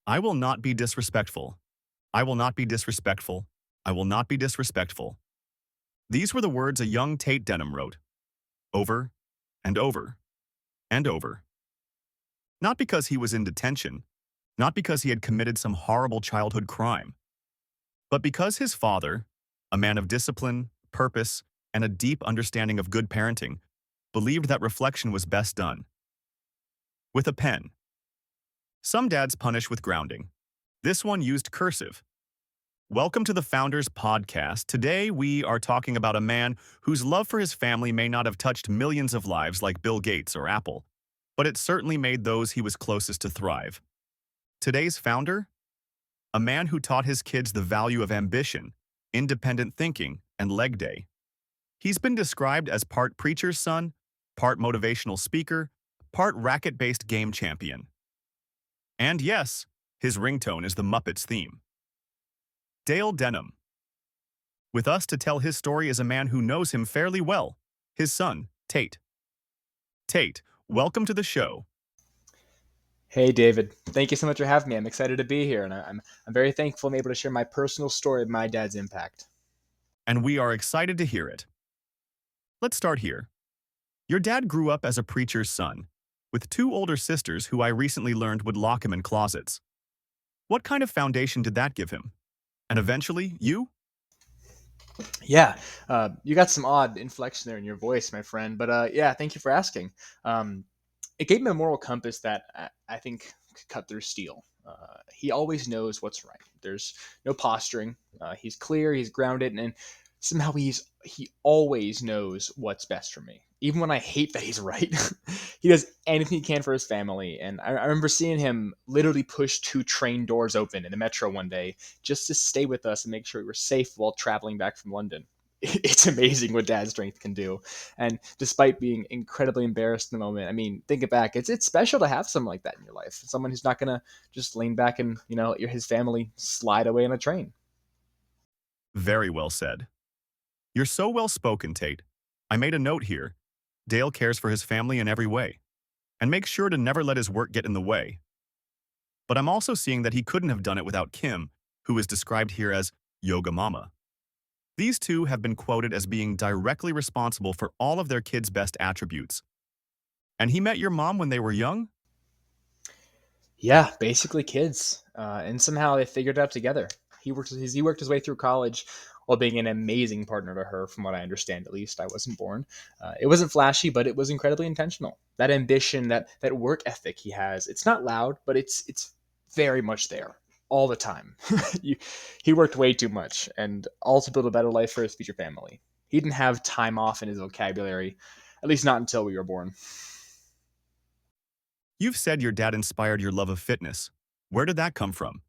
I will not be disrespectful. I will not be disrespectful. I will not be disrespectful. These were the words a young Tate Denham wrote, over and over and over. Not because he was in detention, not because he had committed some horrible childhood crime, but because his father, a man of discipline, purpose, and a deep understanding of good parenting, believed that reflection was best done with a pen. Some dads punish with grounding. This one used cursive. Welcome to the Founders Podcast. Today, we are talking about a man whose love for his family may not have touched millions of lives like Bill Gates or Apple, but it certainly made those he was closest to thrive. Today's founder? A man who taught his kids the value of ambition, independent thinking, and leg day. He's been described as part preacher's son, part motivational speaker, part racket-based game champion. And yes, his ringtone is the Muppets theme. Dale Denham. With us to tell his story is a man who knows him fairly well, his son, Tate. Tate, welcome to the show. Hey, David. Thank you so much for having me. I'm excited to be here, and I'm very thankful I'm able to share my personal story of my dad's impact. And we are excited to hear it. Let's start here. Your dad grew up as a preacher's son, with two older sisters who I recently learned would lock him in closets. What kind of foundation did that give him? And eventually, you? Yeah, you got some odd inflection there in your voice, my friend. But yeah, thank you for asking. Um, it gave me a moral compass that I think could cut through steel. He always knows what's right. There's no posturing. He's clear. He's grounded, and somehow he always knows what's best for me. Even when I hate that he's right, he does anything he can for his family. And I remember seeing him literally push two train doors open in the metro one day just to stay with us and make sure we were safe while traveling back from London. It's amazing what dad's strength can do. And despite being incredibly embarrassed in the moment, I mean, think it back. It's special to have someone like that in your life. Someone who's not gonna just lean back and let his family slide away on a train. Very well said. You're so well spoken, Tate. I made a note here. Dale cares for his family in every way, and makes sure to never let his work get in the way. But I'm also seeing that he couldn't have done it without Kim, who is described here as Yoga Mama. These two have been quoted as being directly responsible for all of their kids' best attributes. And he met your mom when they were young? Yeah, basically kids, and somehow they figured it out together. He worked his way through college while being an amazing partner to her, from what I understand. At least I wasn't born. It wasn't flashy, but it was incredibly intentional. That ambition, that work ethic he has. It's not loud, but it's very much there all the time. you, he worked way too much, and all to build a better life for his future family. He didn't have time off in his vocabulary, at least not until we were born. You've said your dad inspired your love of fitness. Where did that come from?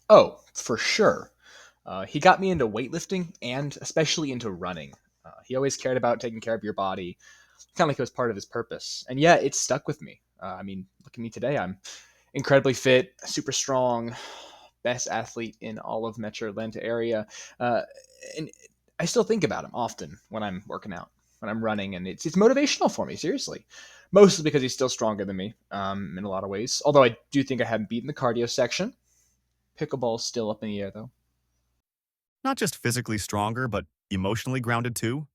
Oh, for sure. He got me into weightlifting and especially into running. He always cared about taking care of your body, kind of like it was part of his purpose. And yeah, it stuck with me. I mean, look at me today. I'm incredibly fit, super strong, best athlete in all of Metro Atlanta area. Uh, and I still think about him often when I'm working out, when I'm running, and it's motivational for me, seriously. Mostly because he's still stronger than me in a lot of ways. Although I do think I haven't beaten the cardio section. Pickleball's still up in the air, though. Not just physically stronger, but emotionally grounded too?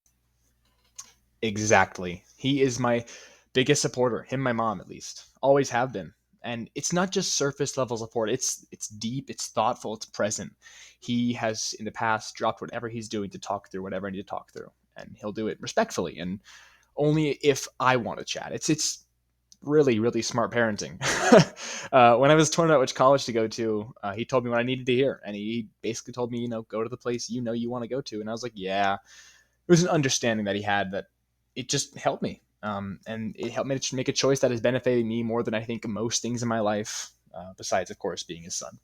Exactly. He is my biggest supporter. Him, my mom, at least, always have been. And it's not just surface level support. It's deep. It's thoughtful. It's present. He has in the past dropped whatever he's doing to talk through whatever I need to talk through, and he'll do it respectfully and only if I want to chat. It's really really smart parenting. When I was torn about which college to go to, he told me what I needed to hear, and he basically told me, go to the place you want to go to, and I was like, yeah. It was an understanding that he had that it just helped me. And it helped me to make a choice that has benefited me more than I think most things in my life, besides, of course, being his son.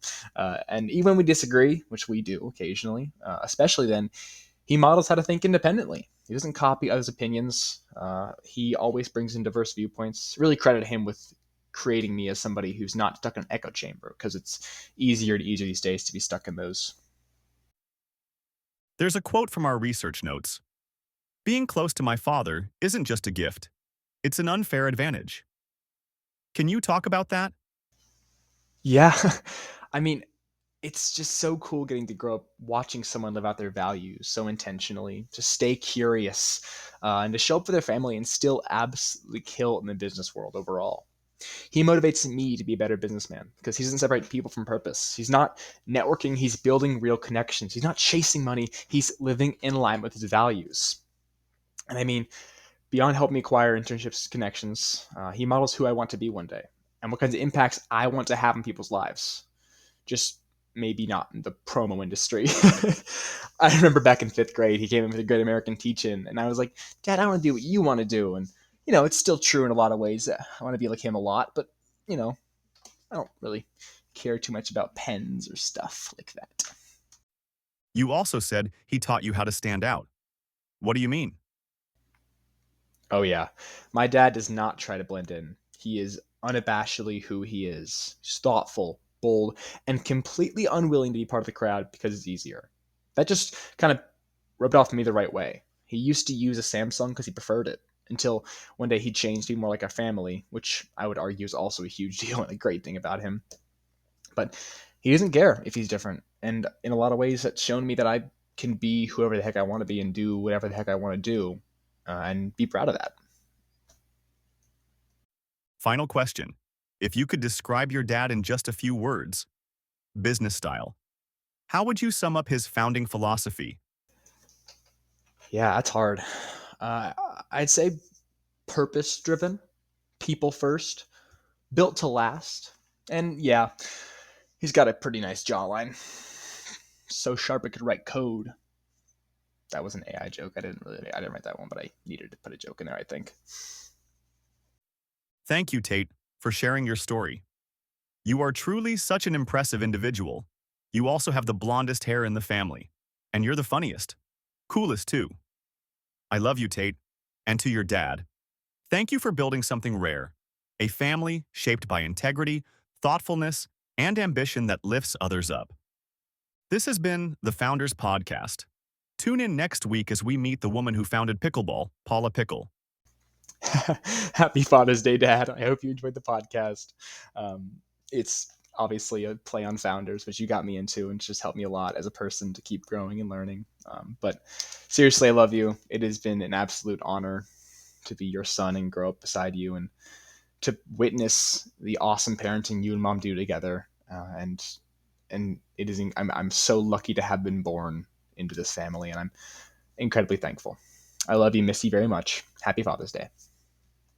And even when we disagree, which we do occasionally, especially then, he models how to think independently. He doesn't copy others' opinions. He always brings in diverse viewpoints. Really credit him with creating me as somebody who's not stuck in an echo chamber, because it's easier and easier these days to be stuck in those. There's a quote from our research notes. Being close to my father isn't just a gift. It's an unfair advantage. Can you talk about that? Yeah. I mean, it's just so cool getting to grow up watching someone live out their values so intentionally, to stay curious, and to show up for their family and still absolutely kill in the business world overall. He motivates me to be a better businessman because he doesn't separate people from purpose. He's not networking, he's building real connections. He's not chasing money, he's living in line with his values. And I mean, beyond helping me acquire internships, connections, he models who I want to be one day and what kinds of impacts I want to have in people's lives. Just maybe not in the promo industry. I remember back in fifth grade, he came in with a Great American Teach-In, and I was like, Dad, I want to do what you want to do. And, it's still true in a lot of ways. I want to be like him a lot, but, I don't really care too much about pens or stuff like that. You also said he taught you how to stand out. What do you mean? Oh, yeah. My dad does not try to blend in. He is unabashedly who he is. He's thoughtful, bold, and completely unwilling to be part of the crowd because it's easier. That just kind of rubbed off me the right way. He used to use a Samsung because he preferred it, until one day he changed to be more like a family, which I would argue is also a huge deal and a great thing about him. But he doesn't care if he's different. And in a lot of ways, that's shown me that I can be whoever the heck I want to be and do whatever the heck I want to do, and be proud of that. Final question. If you could describe your dad in just a few words, business style, how would you sum up his founding philosophy? Yeah, that's hard. Uh, I'd say purpose driven, people first, built to last. And yeah, he's got a pretty nice jawline. So sharp it could write code. That was an AI joke. I didn't write that one, but I needed to put a joke in there, I think. Thank you, Tate, for sharing your story. You are truly such an impressive individual. You also have the blondest hair in the family. And you're the funniest. Coolest, too. I love you, Tate. And to your dad, thank you for building something rare. A family shaped by integrity, thoughtfulness, and ambition that lifts others up. This has been the Founders Podcast. Tune in next week as we meet the woman who founded pickleball, Paula Pickle. Happy Father's Day, Dad. I hope you enjoyed the podcast. It's obviously a play on founders, which you got me into, and it's just helped me a lot as a person to keep growing and learning. But seriously, I love you. It has been an absolute honor to be your son and grow up beside you, and to witness the awesome parenting you and mom do together. And it is I'm so lucky to have been born into this family, and I'm incredibly thankful. I love you, miss you very much. Happy Father's Day.